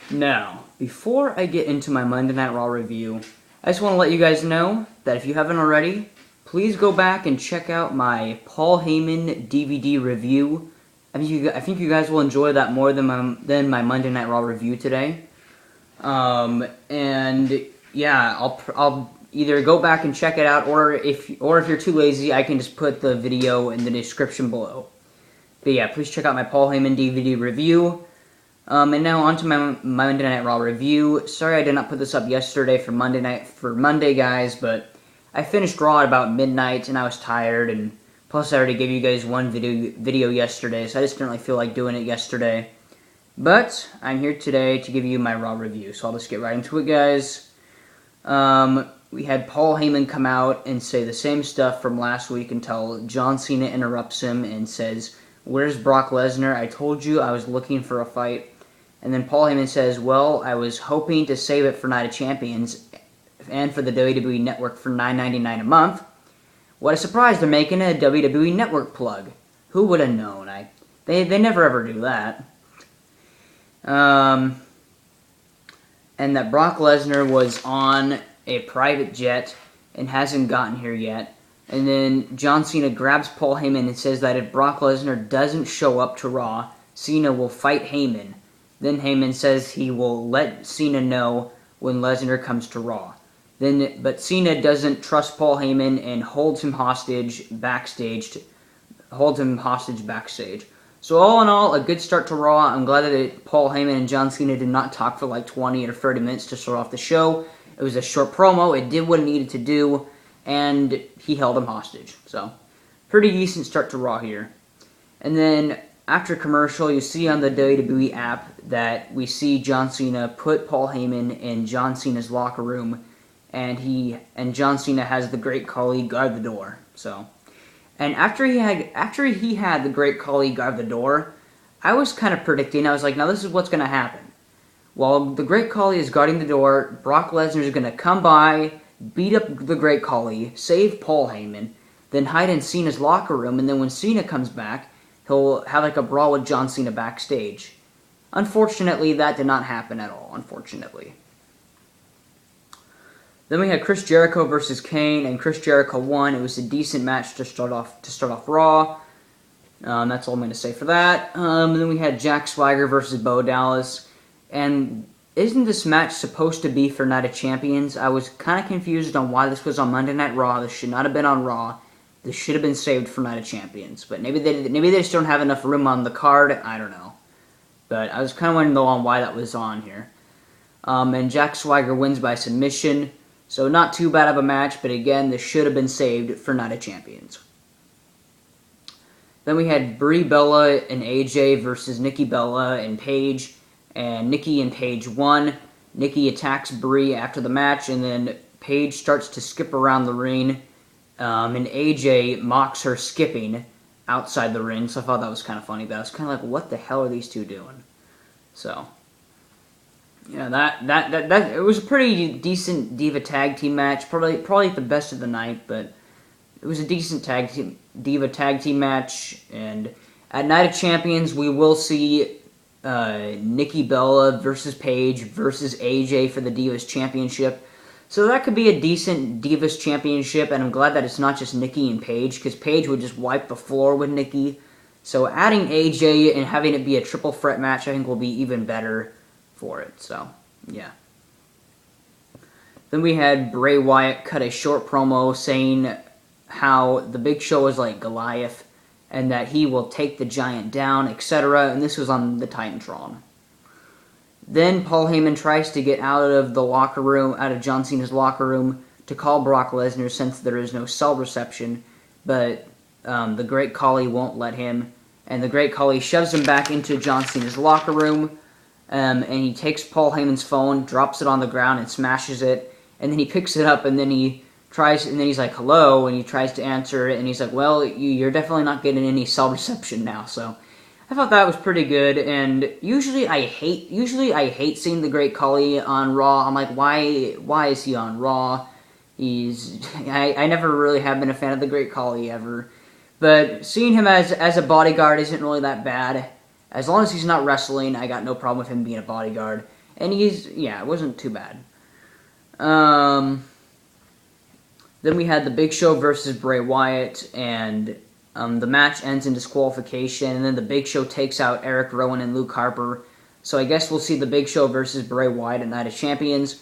Now, before I get into my Monday Night Raw review, I just want to let you guys know that if you haven't already, please go back and check out my Paul Heyman DVD review. I think you guys will enjoy that more than my Monday Night Raw review today. And yeah, I'll either go back and check it out, or if you're too lazy, I can just put the video in the description below. But yeah, please check out my Paul Heyman DVD review. And now on to my Monday Night Raw review. Sorry I did not put this up yesterday for Monday, guys, but I finished Raw at about midnight, and I was tired, and plus I already gave you guys one video yesterday, so I just didn't really feel like doing it yesterday. But I'm here today to give you my Raw review, so I'll just get right into it, guys. We had Paul Heyman come out and say the same stuff from last week until John Cena interrupts him and says, "Where's Brock Lesnar? I told you I was looking for a fight." And then Paul Heyman says, "Well, I was hoping to save it for Night of Champions and for the WWE Network for $9.99 a month." What a surprise, they're making a WWE Network plug. Who would have known? They never ever do that. And that Brock Lesnar was on a private jet and hasn't gotten here yet. And then John Cena grabs Paul Heyman and says that if Brock Lesnar doesn't show up to Raw, Cena will fight Heyman. Then Heyman says he will let Cena know when Lesnar comes to Raw. But Cena doesn't trust Paul Heyman and holds him hostage backstage. So all in all, a good start to Raw. I'm glad that Paul Heyman and John Cena did not talk for like 20 or 30 minutes to start off the show. It was a short promo. It did what it needed to do, and he held him hostage. So, pretty decent start to Raw here. And then after commercial, you see on the WWE app that we see John Cena put Paul Heyman in John Cena's locker room, and John Cena has the Great Khali guard the door. So, and after he had the Great Khali guard the door, I was kind of predicting. I was like, now this is what's going to happen. While the Great Khali is guarding the door, Brock Lesnar is going to come by, beat up the Great Khali, save Paul Heyman, then hide in Cena's locker room, and then when Cena comes back, he'll have like a brawl with John Cena backstage. Unfortunately, that did not happen at all, unfortunately. Then we had Chris Jericho versus Kane, and Chris Jericho won. It was a decent match to start off Raw. That's all I'm going to say for that. And then we had Jack Swagger versus Bo Dallas. And isn't this match supposed to be for Night of Champions? I was kind of confused on why this was on Monday Night Raw. This should not have been on Raw. This should have been saved for Night of Champions. But maybe they just don't have enough room on the card. I don't know. But I was kind of wondering though on why that was on here. And Jack Swagger wins by submission. So not too bad of a match. But again, this should have been saved for Night of Champions. Then we had Brie Bella and AJ versus Nikki Bella and Paige. And Nikki and Paige won. Nikki attacks Brie after the match, and then Paige starts to skip around the ring. And AJ mocks her skipping outside the ring, so I thought that was kind of funny. But I was kind of like, what the hell are these two doing? So, yeah, that it was a pretty decent Diva tag team match. Probably the best of the night, but it was a decent Diva tag team match. And at Night of Champions, we will see Nikki Bella versus Paige versus AJ for the Divas Championship. So that could be a decent Divas Championship, and I'm glad that it's not just Nikki and Paige, because Paige would just wipe the floor with Nikki. So adding AJ and having it be a triple threat match, I think will be even better for it. So, yeah. Then we had Bray Wyatt cut a short promo saying how the Big Show is like Goliath, and that he will take the giant down, etc. And this was on the Titantron. Then Paul Heyman tries to get out of John Cena's locker room, to call Brock Lesnar since there is no cell reception. But the Great Khali won't let him, and the Great Khali shoves him back into John Cena's locker room. And he takes Paul Heyman's phone, drops it on the ground, and smashes it. And then he picks it up, and then he's like, hello, and he tries to answer it, and he's like, well, you're definitely not getting any cell reception now. So I thought that was pretty good, and usually I hate seeing the Great Khali on Raw. I'm like, why is he on Raw? I never really have been a fan of the Great Khali ever. But seeing him as a bodyguard isn't really that bad. As long as he's not wrestling, I got no problem with him being a bodyguard. And it wasn't too bad. Then we had the Big Show versus Bray Wyatt, and the match ends in disqualification, and then the Big Show takes out Eric Rowan and Luke Harper. So I guess we'll see the Big Show versus Bray Wyatt at Night of Champions.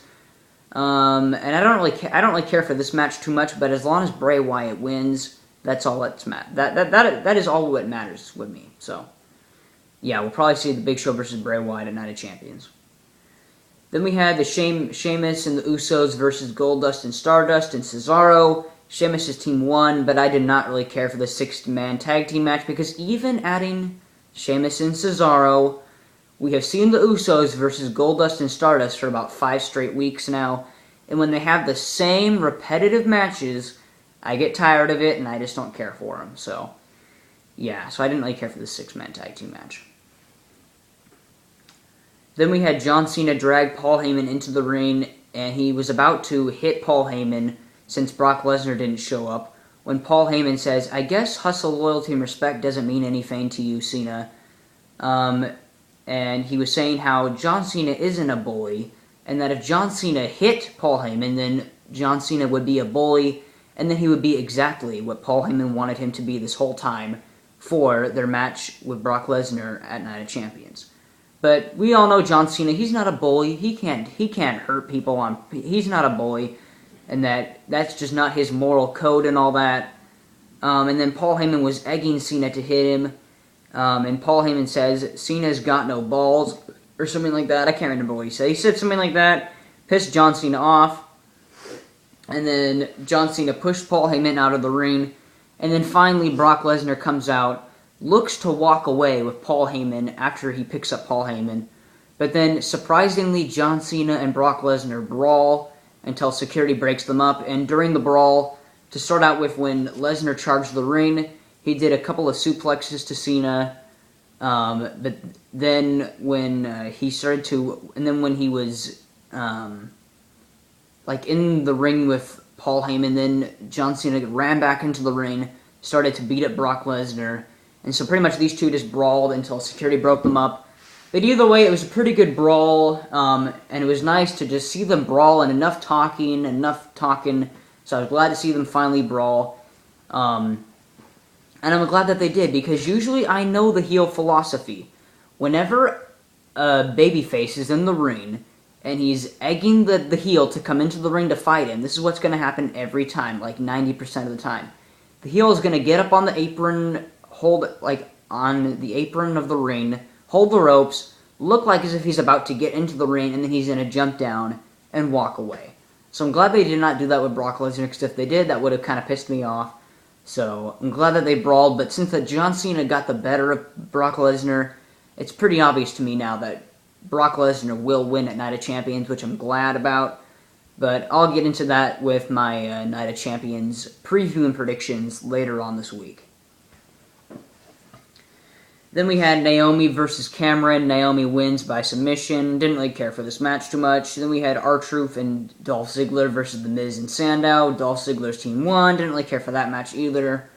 And I don't really care for this match too much, but as long as Bray Wyatt wins, that's all that is all what matters with me. So yeah, we'll probably see the Big Show versus Bray Wyatt at Night of Champions. Then we had the Sheamus and the Usos versus Goldust and Stardust and Cesaro. Sheamus' team won, but I did not really care for the 6-man tag team match because even adding Sheamus and Cesaro, we have seen the Usos versus Goldust and Stardust for about 5 straight weeks now, and when they have the same repetitive matches, I get tired of it and I just don't care for them. So, yeah, I didn't really care for the 6-man tag team match. Then we had John Cena drag Paul Heyman into the ring, and he was about to hit Paul Heyman since Brock Lesnar didn't show up, when Paul Heyman says, "I guess hustle, loyalty, and respect doesn't mean anything to you, Cena." And he was saying how John Cena isn't a bully, and that if John Cena hit Paul Heyman, then John Cena would be a bully, and then he would be exactly what Paul Heyman wanted him to be this whole time for their match with Brock Lesnar at Night of Champions. But we all know John Cena, he's not a bully. He can't hurt people he's not a bully, and that's just not his moral code and all that. And then Paul Heyman was egging Cena to hit him. And Paul Heyman says, "Cena's got no balls," or something like that. I can't remember what he said. He said something like that, pissed John Cena off. And then John Cena pushed Paul Heyman out of the ring. And then finally Brock Lesnar comes out, looks to walk away with Paul Heyman after he picks up Paul Heyman. But then, surprisingly, John Cena and Brock Lesnar brawl until security breaks them up. And during the brawl, to start out with, when Lesnar charged the ring, he did a couple of suplexes to Cena. But then when he started to... And then when he was in the ring with Paul Heyman, then John Cena ran back into the ring, started to beat up Brock Lesnar. And so pretty much these two just brawled until security broke them up. But either way, it was a pretty good brawl, and it was nice to just see them brawl and enough talking. So I was glad to see them finally brawl. And I'm glad that they did, because usually I know the heel philosophy. Whenever a babyface is in the ring, and he's egging the heel to come into the ring to fight him, this is what's going to happen every time, like 90% of the time. The heel is going to get up on the apron, on the apron of the ring, hold the ropes, look like as if he's about to get into the ring, and then he's going to jump down and walk away. So I'm glad they did not do that with Brock Lesnar, because if they did, that would have kind of pissed me off. So I'm glad that they brawled, but since that John Cena got the better of Brock Lesnar, it's pretty obvious to me now that Brock Lesnar will win at Night of Champions, which I'm glad about. But I'll get into that with my Night of Champions preview and predictions later on this week. Then we had Naomi versus Cameron. Naomi wins by submission. Didn't really care for this match too much. Then we had R-Truth and Dolph Ziggler versus The Miz and Sandow. Dolph Ziggler's team won. Didn't really care for that match either.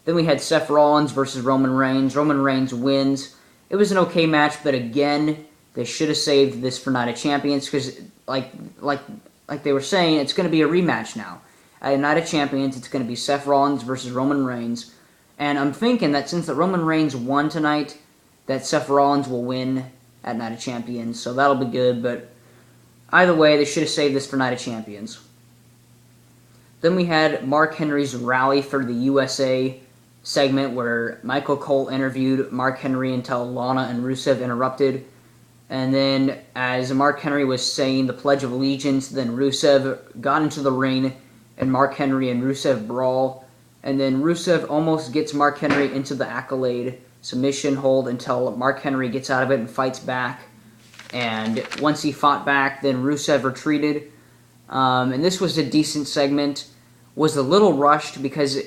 Then we had Seth Rollins versus Roman Reigns. Roman Reigns wins. It was an okay match, but again, they should have saved this for Night of Champions, because like they were saying, it's going to be a rematch now. At Night of Champions, it's going to be Seth Rollins versus Roman Reigns. And I'm thinking that since that Roman Reigns won tonight, that Seth Rollins will win at Night of Champions. So that'll be good, but either way, they should have saved this for Night of Champions. Then we had Mark Henry's rally for the USA segment, where Michael Cole interviewed Mark Henry until Lana and Rusev interrupted. And then, as Mark Henry was saying the Pledge of Allegiance, then Rusev got into the ring, and Mark Henry and Rusev brawl. And then Rusev almost gets Mark Henry into the Accolade submission hold until Mark Henry gets out of it and fights back. And once he fought back, then Rusev retreated. And this was a decent segment. Was a little rushed because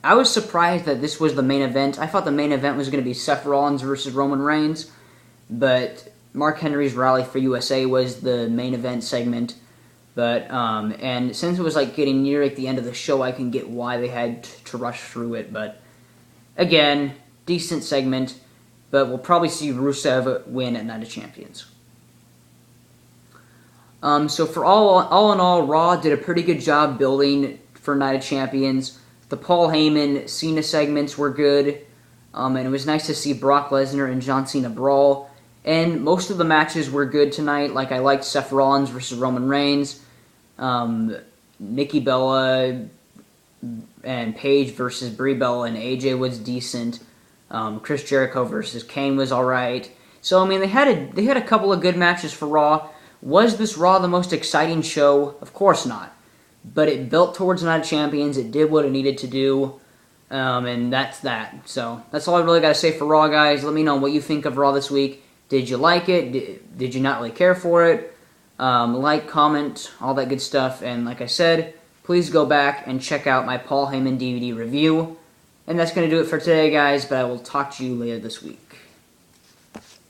I was surprised that this was the main event. I thought the main event was going to be Seth Rollins versus Roman Reigns. But Mark Henry's rally for USA was the main event segment. But, and since it was getting near at the end of the show, I can get why they had to rush through it. But, again, decent segment. But we'll probably see Rusev win at Night of Champions. So for all in all, Raw did a pretty good job building for Night of Champions. The Paul Heyman Cena segments were good, and it was nice to see Brock Lesnar and John Cena brawl. And most of the matches were good tonight. Like, I liked Seth Rollins versus Roman Reigns, Nikki Bella and Paige versus Brie Bella and AJ was decent. Chris Jericho versus Kane was all right. So I mean, they had a couple of good matches for Raw. Was this Raw the most exciting show? Of course not. But it built towards Night of Champions. It did what it needed to do. And that's that. So that's all I really got to say for Raw, guys. Let me know what you think of Raw this week. Did you like it? Did you not really care for it? Like, comment, all that good stuff. And like I said, please go back and check out my Paul Heyman DVD review. And that's going to do it for today, guys. But I will talk to you later this week.